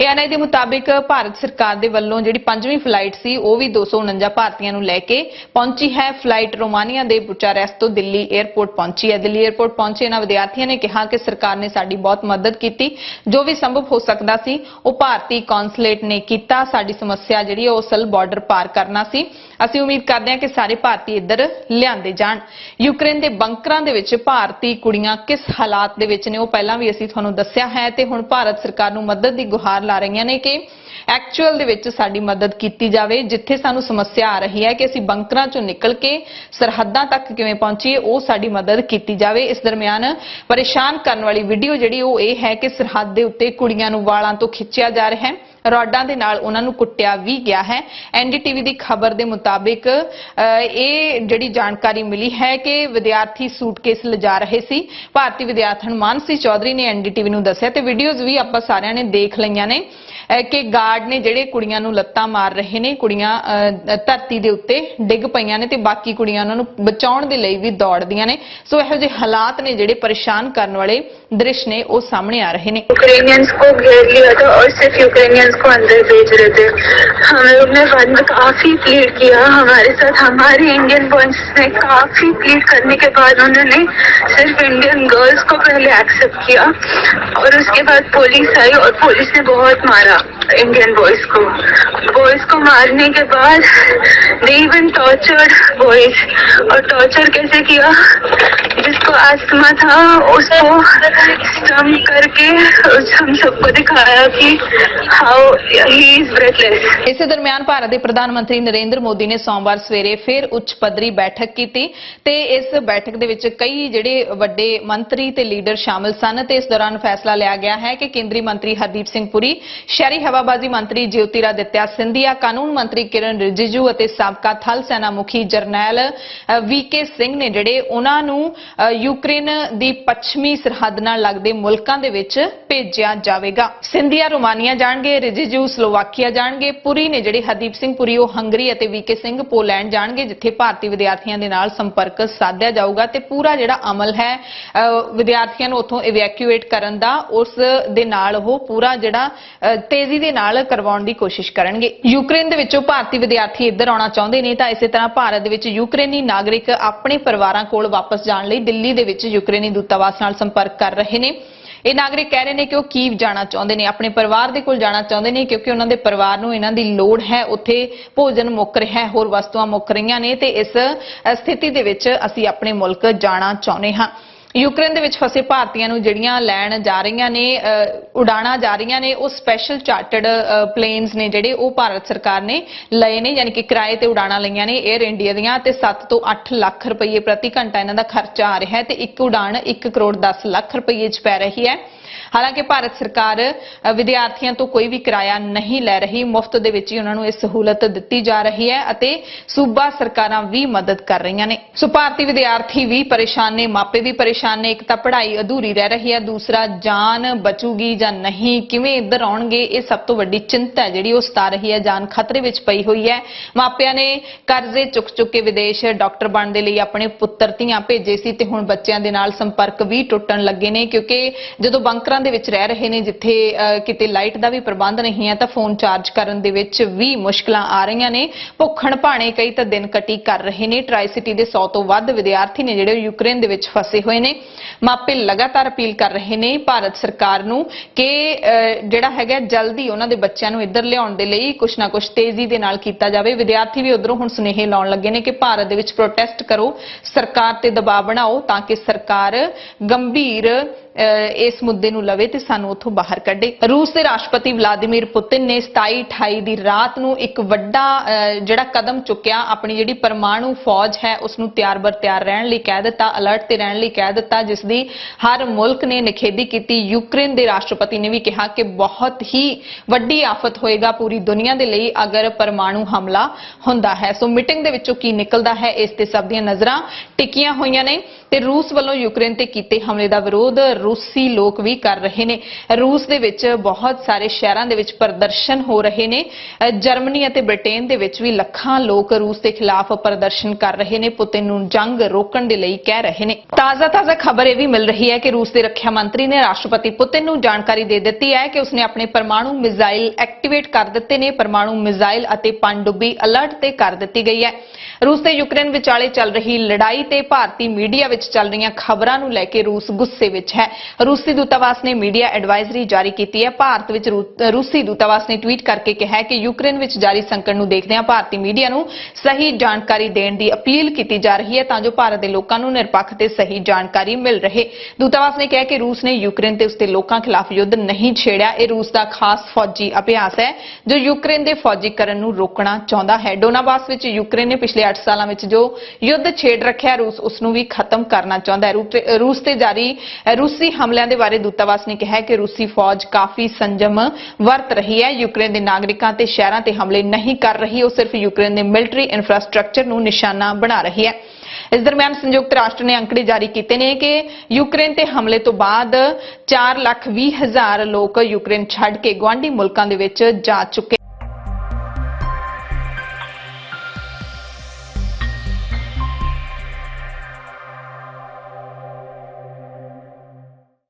ANI ਦੇ ਮੁਤਾਬਿਕ ਭਾਰਤ ਸਰਕਾਰ ਦੇ ਵੱਲੋਂ ਜਿਹੜੀ 5ਵੀਂ ਫਲਾਈਟ ਸੀ ਉਹ ਵੀ 249 ਭਾਰਤੀਆਂ ਨੂੰ ਲੈ ਕੇ ਪਹੁੰਚੀ ਹੈ। ਫਲਾਈਟ ਰੋਮਾਨੀਆ ਦੇ ਬੁਚਾਰੈਸਟ ਤੋਂ ਦਿੱਲੀ 에ਅਰਪੋਰਟ ਪਹੁੰਚੀ ਹੈ। ਦਿੱਲੀ 에ਅਰਪੋਰਟ ਪਹੁੰਚੇ ਇਹਨਾਂ ਵਿਦਿਆਰਥੀਆਂ ਨੇ ਕਿਹਾ ਕਿ ਸਰਕਾਰ ਨੇ ਸਾਡੀ ਬਹੁਤ ਮਦਦ ਕੀਤੀ, ਜੋ ਵੀ ਸੰਭਵ ਹੋ ਸਕਦਾ ਸੀ ਉਹ ਭਾਰਤੀ ਕੌਂਸੂਲੇਟ ਨੇ ਕੀਤਾ। ਸਾਡੀ ਸਮੱਸਿਆ ਜਿਹੜੀ ਉਹ ਅਸਲ ਬਾਰਡਰ ਪਾਰ ਕਰਨਾ ਸੀ। ਅਸੀਂ ਉਮੀਦ ਕਰਦੇ ਹਾਂ ਕਿ ਸਾਰੇ ਭਾਰਤੀ ਇੱਧਰ ਲਿਆਂਦੇ ਜਾਣ। ਯੂਕਰੇਨ ਦੇ ਬੰਕਰਾਂ ਦੇ ਵਿੱਚ ਭਾਰਤੀ ਕੁੜੀਆਂ ਕਿਸ ਹਾਲਾਤ ਦੇ ਵਿੱਚ ਨੇ ਉਹ ਪਹਿਲਾਂ ਵੀ ਅਸੀਂ ਤੁਹਾਨੂੰ ਦੱਸਿਆ ਹੈ ਤੇ ਹੁਣ ਭਾਰਤ ਸਰਕਾਰ ਨੂੰ ਮਦਦ ਦੀ ਗੁਹਾਰ ਲਾ ਰਹੀਆਂ ਨੇ ਕਿ ਐਕਚੁਅਲ ਦੇ ਵਿੱਚ ਸਾਡੀ ਮਦਦ ਕੀਤੀ ਜਾਵੇ। ਜਿੱਥੇ ਸਾਨੂੰ ਸਮੱਸਿਆ ਆ ਰਹੀ ਹੈ ਕਿ ਅਸੀਂ ਬੰਕਰਾਂ ਚੋਂ ਨਿਕਲ ਕੇ ਸਰਹੱਦਾਂ ਤੱਕ ਕਿਵੇਂ ਪਹੁੰਚੀਏ, ਉਹ ਸਾਡੀ ਮਦਦ ਕੀਤੀ ਜਾਵੇ। ਇਸ ਦਰਮਿਆਨ ਪਰੇਸ਼ਾਨ ਕਰਨ ਵਾਲੀ ਵੀਡੀਓ ਜਿਹੜੀ ਉਹ ਇਹ ਹੈ ਕਿ ਸਰਹੱਦ ਦੇ ਉੱਤੇ ਕੁੜੀਆਂ ਨੂੰ ਵਾਲਾਂ ਤੋਂ ਖਿੱਚਿਆ ਜਾ ਰਿਹਾ ਹੈ, ਰੋਡਾਂ ਦੇ ਨਾਲ ਉਹਨਾਂ ਨੂੰ ਕੁੱਟਿਆ ਵੀ ਗਿਆ ਹੈ। NDTV ਦੀ ਖਬਰ ਦੇ ਮੁਤਾਬਿਕ ਇਹ ਜਿਹੜੀ ਜਾਣਕਾਰੀ ਮਿਲੀ ਹੈ ਕਿ ਵਿਦਿਆਰਥੀ ਸੂਟਕੇਸ ਲਿਜਾ ਰਹੇ ਸੀ। ਭਾਰਤੀ ਵਿਦਿਆਰਥਣ ਮਾਨਸੀ ਚੌਧਰੀ ਨੇ NDTV ਨੂੰ ਦੱਸਿਆ ਤੇ ਵੀਡੀਓਜ਼ ਵੀ ਆਪਾਂ ਸਾਰਿਆਂ ਨੇ ਦੇਖ ਲਈਆਂ ਨੇ ਕਿ ਗਾਰਡ ਨੇ ਜਿਹੜੇ ਕੁੜੀਆਂ ਨੂੰ ਲੱਤਾਂ ਮਾਰ ਰਹੇ ਨੇ, ਕੁੜੀਆਂ ਧਰਤੀ ਦੇ ਉੱਤੇ ਡਿੱਗ ਪਈਆਂ ਨੇ ਤੇ ਬਾਕੀ ਕੁੜੀਆਂ ਉਹਨਾਂ ਨੂੰ ਬਚਾਉਣ ਦੇ ਲਈ ਵੀ ਦੌੜਦੀਆਂ ਨੇ। ਸੋ ਇਹੋ ਜਿਹੇ ਹਾਲਾਤ ਨੇ ਜਿਹੜੇ ਪਰੇਸ਼ਾਨ ਕਰਨ ਵਾਲੇ दृश्य ने वो सामने आ रहे हैं। यूक्रेनियंस को घेर लिया था और सिर्फ यूक्रेनियंस को अंदर भेज रहे थे। हम लोग ने बंद काफी प्लीड किया हमारे साथ, हमारे इंडियन बॉयज ने काफी प्लीड करने के बाद उन्होंने सिर्फ इंडियन गर्ल्स को पहले एक्सेप्ट किया और उसके बाद पुलिस आई और पुलिस ने बहुत मारा इंडियन बॉयज को। बॉयज को मारने के बाद दे इवन टॉर्चर्ड बॉयज। और टॉर्चर कैसे किया, जिसको आस्थमा था उसको स्टम करके हम सबको दिखाया कि हाउ ही इज ब्रेथलेस। इस दरमियान भारत के प्रधानमंत्री नरेंद्र मोदी ने सोमवार सवेरे फिर उच्च पद्धरी बैठक की ते इस बैठक दे विच कई जिहड़े वड्डे मंत्री ते लीडर शामिल सन ते इस दौरान फैसला लिया गया है कि केंद्रीय मंत्री हरदीप सिंह पुरी, शहरी हवाबाजी मंत्री ज्योतिरादित्य सिंधिया, कानून मंत्री किरण रिजिजू ਅਤੇ ਸਾਬਕਾ ਥਲ ਸੈਨਾ ਮੁਖੀ ਜਰਨੈਲ VK ਸਿੰਘ ਨੇ ਜਿਹੜੇ ਉਹਨਾਂ ਨੂੰ ਯੂਕਰੇਨ ਦੀ ਪੱਛਮੀ ਸਰਹੱਦ ਨਾਲ ਲੱਗਦੇ ਮੁਲਕਾਂ ਦੇ ਵਿੱਚ ਭੇਜਿਆ ਜਾਵੇਗਾ। ਸਿੰਧੀਆ ਰੋਮਾਨੀਆ ਜਾਣਗੇ, ਰਿਜੀਜੂ ਸਲੋਵਾਕੀਆ ਜਾਣਗੇ, ਪੁਰੀ ਨੇ ਜਿਹੜੇ ਹਰਦੀਪ ਸਿੰਘ ਪੁਰੀ ਉਹ ਹੰਗਰੀ ਅਤੇ VK ਸਿੰਘ ਪੋਲੈਂਡ ਜਾਣਗੇ, ਜਿੱਥੇ ਭਾਰਤੀ ਵਿਦਿਆਰਥੀਆਂ ਦੇ ਨਾਲ ਸੰਪਰਕ ਸਾਧਿਆ ਜਾਊਗਾ ਤੇ ਪੂਰਾ ਜਿਹੜਾ ਅਮਲ ਹੈ ਵਿਦਿਆਰਥੀਆਂ ਨੂੰ ਉੱਥੋਂ ਇਵੈਕੂਏਟ ਕਰਨ ਦਾ ਉਸ ਦੇ ਨਾਲ ਉਹ ਪੂਰਾ ਜਿਹੜਾ ਤੇਜ਼ੀ ਦੇ ਨਾਲ ਕਰਵਾਉਣ ਦੀ ਕੋਸ਼ਿਸ਼ ਕਰਨਗੇ। ਯੂਕਰੇਨ ਦੇ ਵਿੱਚੋਂ ਭਾਰਤੀ ਵਿਦਿਆਰਥੀ ਇੱਧਰ ਆਉਣਾ ਚਾਹੁੰਦੇ ਨੇ ਤਾਂ ਇਸੇ ਤਰ੍ਹਾਂ ਭਾਰਤ ਦੇ ਵਿੱਚ ਯੂਕਰੇਨੀ ਨਾਗਰਿਕ ਆਪਣੇ ਪਰਿਵਾਰਾਂ ਕੋਲ ਵਾਪਸ ਜਾਣ ਲਈ ਦਿੱਲੀ ਦੇ ਵਿੱਚ ਯੂਕਰੇਨੀ ਦੂਤਾਵਾਸ ਨਾਲ ਸੰਪਰਕ ਕਰ ਰਹੇ ਨੇ। ਇਹ ਨਾਗਰਿਕ ਕਹਿ ਰਹੇ ਨੇ ਕਿ ਉਹ ਕੀਵ ਜਾਣਾ ਚਾਹੁੰਦੇ ਨੇ, ਆਪਣੇ ਪਰਿਵਾਰ ਦੇ ਕੋਲ ਜਾਣਾ ਚਾਹੁੰਦੇ ਨੇ ਕਿਉਂਕਿ ਉਹਨਾਂ ਦੇ ਪਰਿਵਾਰ ਨੂੰ ਇਹਨਾਂ ਦੀ ਲੋੜ ਹੈ। ਉੱਥੇ ਭੋਜਨ ਮੁੱਕ ਰਿਹਾ ਹੈ, ਹੋਰ ਵਸਤੂਆਂ ਮੁੱਕ ਰਹੀਆਂ ਨੇ ਤੇ ਇਸ ਸਥਿਤੀ ਦੇ ਵਿੱਚ ਅਸੀਂ ਆਪਣੇ ਮੁਲਕ ਜਾਣਾ ਚਾਹੁੰਦੇ ਹਾਂ। ਯੂਕਰੇਨ ਦੇ ਵਿੱਚ ਫਸੇ ਭਾਰਤੀਆਂ ਨੂੰ ਜਿਹੜੀਆਂ ਲੈਣ ਜਾ ਰਹੀਆਂ ਨੇ, ਉਡਾਣਾ ਜਾ ਰਹੀਆਂ ਨੇ, ਉਹ ਸਪੈਸ਼ਲ ਚਾਰਟਰਡ ਪਲੇਨਸ ਨੇ ਜਿਹੜੇ ਉਹ ਭਾਰਤ ਸਰਕਾਰ ਨੇ ਲਏ ਨੇ, ਯਾਨੀ ਕਿ ਕਿਰਾਏ ਤੇ ਉਡਾਣਾ ਲਈਆਂ ਨੇ 에ਅਰ ਇੰਡੀਆ ਦੀਆਂ ਤੇ 7 ਤੋਂ 8 ਲੱਖ ਰੁਪਏ ਪ੍ਰਤੀ ਘੰਟਾ ਇਹਨਾਂ ਦਾ ਖਰਚਾ ਆ ਰਿਹਾ ਹੈ ਤੇ ਇੱਕ ਉਡਾਣ 1 ਕਰੋੜ 10 ਲੱਖ ਰੁਪਏ 'ਚ ਪੈ ਰਹੀ ਹੈ। ਹਾਲਾਂਕਿ ਭਾਰਤ ਸਰਕਾਰ ਵਿਦਿਆਰਥੀਆਂ ਤੋਂ ਕੋਈ ਵੀ ਕਿਰਾਇਆ ਨਹੀਂ ਲੈ ਰਹੀ, ਮੁਫਤ ਦੇ ਵਿੱਚ ਹੀ ਉਹਨਾਂ ਨੂੰ ਇਹ ਸਹੂਲਤ ਦਿੱਤੀ ਜਾ ਰਹੀ ਹੈ ਅਤੇ ਸੂਬਾ ਸਰਕਾਰਾਂ ਵੀ ਮਦਦ ਕਰ ਰਹੀਆਂ ਨੇ। ਸੋ ਭਾਰਤੀ ਵਿਦਿਆਰਥੀ ਵੀ ਪਰੇਸ਼ਾਨ ਨੇ, ਮਾਪੇ ਵੀ ਪਰੇਸ਼ਾਨ ਨੇ। ਇੱਕ ਤਾਂ ਪੜ੍ਹਾਈ ਅਧੂਰੀ ਰਹਿ ਰਹੀ ਹੈ, ਦੂਸਰਾ ਜਾਨ ਬਚੂਗੀ ਜਾਂ ਨਹੀਂ, ਕਿਵੇਂ ਇੱਧਰ ਆਉਣਗੇ, ਇਹ ਸਭ ਤੋਂ ਵੱਡੀ ਚਿੰਤਾ ਹੈ ਜਿਹੜੀ ਉਹ ਸਤਾ ਰਹੀ ਹੈ। ਜਾਨ ਖਤਰੇ ਵਿੱਚ ਪਈ ਹੋਈ ਹੈ। ਮਾਪਿਆਂ ਨੇ ਕਰਜ਼ੇ ਚੁੱਕ ਕੇ ਵਿਦੇਸ਼ ਡਾਕਟਰ ਬਣਨ ਦੇ ਲਈ ਆਪਣੇ ਪੁੱਤਰ ਧੀਆਂ ਭੇਜੇ ਸੀ ਤੇ ਹੁਣ ਬੱਚਿਆਂ ਦੇ ਨਾਲ ਸੰਪਰਕ ਵੀ ਟੁੱਟਣ ਲੱਗੇ ਨੇ ਕਿਉਂਕਿ ਜਦੋਂ ਬੰਕਰਾਂ ਦੇ ਵਿੱਚ ਰਹਿ ਰਹੇ ਨੇ, ਜਿੱਥੇ ਕਿਤੇ ਲਾਈਟ ਦਾ ਵੀ ਪ੍ਰਬੰਧ ਨਹੀਂ ਹੈ ਤਾਂ ਫੋਨ ਚਾਰਜ ਕਰਨ ਦੇ ਵਿੱਚ ਵੀ ਮੁਸ਼ਕਲਾਂ ਆ ਰਹੀਆਂ ਨੇ। ਭੁੱਖਣ ਭਾਣੇ ਕਈ ਤਾਂ ਦਿਨ ਕਟੀ ਕਰ ਰਹੇ ਨੇ। ਟਰਾਈ ਸਿਟੀ ਦੇ 100 ਤੋਂ ਵੱਧ ਵਿਦਿਆਰਥੀ ਨੇ ਜਿਹੜੇ ਯੂਕਰੇਨ ਦੇ ਵਿੱਚ ਫਸੇ ਹੋਏ ਨੇ। ਮਾਪੇ ਲਗਾਤਾਰ ਅਪੀਲ ਕਰ ਰਹੇ ਨੇ ਭਾਰਤ ਸਰਕਾਰ ਨੂੰ ਕਿ ਜਿਹੜਾ ਹੈਗਾ ਜਲਦੀ ਉਹਨਾਂ ਦੇ ਬੱਚਿਆਂ ਨੂੰ ਇੱਧਰ ਲਿਆਉਣ ਦੇ ਲਈ ਕੁਛ ਨਾ ਕੁਛ ਤੇਜ਼ੀ ਦੇ ਨਾਲ ਕੀਤਾ ਜਾਵੇ। ਵਿਦਿਆਰਥੀ ਵੀ ਉਧਰੋਂ ਹੁਣ ਸੁਨੇਹੇ ਲਾਉਣ ਲੱਗੇ ਨੇ ਕਿ ਭਾਰਤ ਦੇ ਵਿੱਚ ਪ੍ਰੋਟੈਸਟ ਕਰੋ, ਸਰਕਾਰ ਤੇ ਦਬਾਅ ਬਣਾਓ ਤਾਂ ਕਿ ਸਰਕਾਰ ਗੰਭੀਰ ਇਸ ਮੁੱਦੇ ਨੂੰ ਲਵੇ ਤੇ ਸਾਨੂੰ ਉੱਥੋਂ ਬਾਹਰ ਕੱਢੇ। ਰੂਸ ਦੇ ਰਾਸ਼ਟਰਪਤੀ ਵਲਾਦੀਮੀਰ ਪੁਤਿਨ ਨੇ 27-28 ਦੀ ਰਾਤ ਨੂੰ ਇੱਕ ਵੱਡਾ ਜਿਹੜਾ ਕਦਮ ਚੁੱਕਿਆ, ਆਪਣੀ ਜਿਹੜੀ ਪਰਮਾਣੂ ਫੌਜ ਹੈ ਉਸ ਨੂੰ ਤਿਆਰ-ਬਰ ਤਿਆਰ ਰਹਿਣ ਲਈ ਕਹਿ ਦਿੱਤਾ, ਅਲਰਟ ਤੇ ਰਹਿਣ ਲਈ ਕਹਿ ਦਿੱਤਾ, ਜਿਸ ਦੀ ਹਰ ਮੁਲਕ ਨੇ ਨਿਖੇਧੀ ਕੀਤੀ। ਯੂਕਰੇਨ ਦੇ ਰਾਸ਼ਟਰਪਤੀ ਨੇ ਵੀ ਕਿਹਾ ਕਿ ਬਹੁਤ ਹੀ ਵੱਡੀ ਆਫਤ ਹੋਏਗਾ ਪੂਰੀ ਦੁਨੀਆ ਦੇ ਲਈ ਅਗਰ ਪਰਮਾਣੂ ਹਮਲਾ ਹੁੰਦਾ ਹੈ। ਸੋ ਮੀਟਿੰਗ ਦੇ ਵਿੱਚੋਂ ਕੀ ਨਿਕਲਦਾ ਹੈ ਇਸ ਤੇ ਸਭ ਦੀਆਂ ਨਜ਼ਰਾਂ ਟਿਕੀਆਂ ਹੋਈਆਂ ਨੇ ਤੇ ਰੂਸ ਵੱਲੋਂ ਯੂਕਰੇਨ ਤੇ ਕੀਤੇ ਹਮਲੇ ਦਾ ਵਿਰੋਧ ਰੂਸੀ ਲੋਕ ਵੀ ਕਰ ਰਹੇ ਨੇ। ਰੂਸ ਦੇ ਵਿੱਚ ਬਹੁਤ ਸਾਰੇ ਸ਼ਹਿਰਾਂ ਦੇ ਵਿੱਚ ਪ੍ਰਦਰਸ਼ਨ ਹੋ ਰਹੇ ਨੇ। ਜਰਮਨੀ ਅਤੇ ਬ੍ਰਿਟੇਨ ਦੇ ਵਿੱਚ ਵੀ ਲੱਖਾਂ ਲੋਕ ਰੂਸ ਦੇ ਖਿਲਾਫ ਪ੍ਰਦਰਸ਼ਨ ਕਰ ਰਹੇ ਨੇ, ਪੁਤਿਨ ਨੂੰ ਜੰਗ ਰੋਕਣ ਦੇ ਲਈ ਕਹਿ ਰਹੇ ਨੇ। ਤਾਜ਼ਾ ਖਬਰ ਇਹ ਵੀ ਮਿਲ ਰਹੀ ਹੈ ਕਿ ਰੂਸ ਦੇ ਰੱਖਿਆ ਮੰਤਰੀ ਨੇ ਰਾਸ਼ਟਰਪਤੀ ਪੁਤਿਨ ਨੂੰ ਜਾਣਕਾਰੀ ਦੇ ਦਿੱਤੀ ਹੈ ਕਿ ਉਸਨੇ ਆਪਣੇ ਪਰਮਾਣੂ ਮਿਜ਼ਾਈਲ ਐਕਟੀਵੇਟ ਕਰ ਦਿੱਤੇ ਨੇ। ਪਰਮਾਣੂ ਮਿਜ਼ਾਈਲ ਅਤੇ ਪਣਡੁੱਬੀ ਅਲਰਟ ਤੇ ਕਰ ਦਿੱਤੀ ਗਈ ਹੈ। ਰੂਸ ਤੇ ਯੂਕਰੇਨ ਵਿਚਾਲੇ ਚੱਲ ਰਹੀ ਲੜਾਈ ਤੇ ਭਾਰਤੀ ਮੀਡੀਆ ਵਿੱਚ ਚੱਲ ਰਹੀਆਂ ਖਬਰਾਂ ਨੂੰ ਲੈ ਕੇ ਰੂਸ ਗੁੱਸੇ ਵਿੱਚ ਹੈ। ਰੂਸੀ ਦੂਤਾਵਾਸ ਨੇ ਮੀਡੀਆ ਐਡਵਾਈਜ਼ਰੀ ਜਾਰੀ ਕੀਤੀ ਹੈ। ਭਾਰਤ ਵਿੱਚ ਰੂਸੀ ਦੂਤਾਵਾਸ ਨੇ ਟਵੀਟ ਕਰਕੇ ਕਿਹਾ ਹੈ ਕਿ ਯੂਕਰੇਨ ਵਿੱਚ ਜਾਰੀ ਸੰਕਟ ਨੂੰ ਦੇਖਦਿਆਂ ਭਾਰਤੀ ਮੀਡੀਆ ਨੂੰ ਸਹੀ ਜਾਣਕਾਰੀ ਦੇਣ ਦੀ ਅਪੀਲ ਕੀਤੀ ਜਾ ਰਹੀ ਹੈ ਤਾਂ ਜੋ ਭਾਰਤ ਦੇ ਲੋਕਾਂ ਨੂੰ ਨਿਰਪੱਖ ਤੇ ਸਹੀ ਜਾਣਕਾਰੀ ਮਿਲ ਰਹੇ। ਦੂਤਾਵਾਸ ਨੇ ਕਿਹਾ ਕਿ ਰੂਸ ਨੇ ਯੂਕਰੇਨ ਤੇ ਉਸਦੇ ਲੋਕਾਂ ਖਿਲਾਫ ਯੁੱਧ ਨਹੀਂ ਛੇੜਿਆ। ਇਹ ਰੂਸ ਦਾ ਖਾਸ ਫੌਜੀ ਅਭਿਆਸ ਹੈ ਜੋ ਯੂਕਰੇਨ ਦੇ ਫੌਜੀਕਰਨ ਨੂੰ ਰੋਕਣਾ ਚਾਹੁੰਦਾ ਹੈ। ਡੋਨਾਬਾਸ ਵਿੱਚ ਯੂਕਰੇਨ ਨੇ ਪਿਛਲੇ 8 ਸਾਲਾਂ ਵਿੱਚ ਜੋ ਯੁੱਧ ਛੇੜ ਰੱਖਿਆ, ਰੂਸ ਉਸ ਨੂੰ ਵੀ ਖਤਮ ਕਰਨਾ ਚਾਹੁੰਦਾ ਹੈ। ਰੂਸ ਤੇ ਜਾਰੀ ਰੂਸੀ ਹਮਲਿਆਂ ਦੇ ਬਾਰੇ ਦੂਤਾਵਾਸ ਨੇ ਕਿਹਾ ਕਿ ਰੂਸੀ ਫੌਜ ਕਾਫੀ ਸੰਜਮ ਵਰਤ ਰਹੀ ਹੈ, ਯੂਕਰੇਨ ਦੇ ਨਾਗਰਿਕਾਂ ਤੇ ਸ਼ਹਿਰਾਂ ਤੇ ਹਮਲੇ ਨਹੀਂ ਕਰ ਰਹੀ, ਉਹ ਸਿਰਫ ਯੂਕਰੇਨ ਦੇ ਮਿਲਟਰੀ ਇਨਫਰਾਸਟ੍ਰਕਚਰ ਨੂੰ ਨਿਸ਼ਾਨਾ ਬਣਾ ਰਹੀ ਹੈ। ਇਸ ਦਰਮਿਆਨ ਸੰਯੁਕਤ ਰਾਸ਼ਟਰ ਨੇ ਅੰਕੜੇ ਜਾਰੀ ਕੀਤੇ ਨੇ ਕਿ ਯੂਕਰੇਨ ਤੇ ਹਮਲੇ ਤੋਂ ਬਾਅਦ 4,20,000 ਲੋਕ ਯੂਕਰੇਨ ਛੱਡ ਕੇ ਗੁਆਂਢੀ ਮੁਲਕਾਂ ਦੇ ਵਿੱਚ ਜਾ ਚੁੱਕੇ।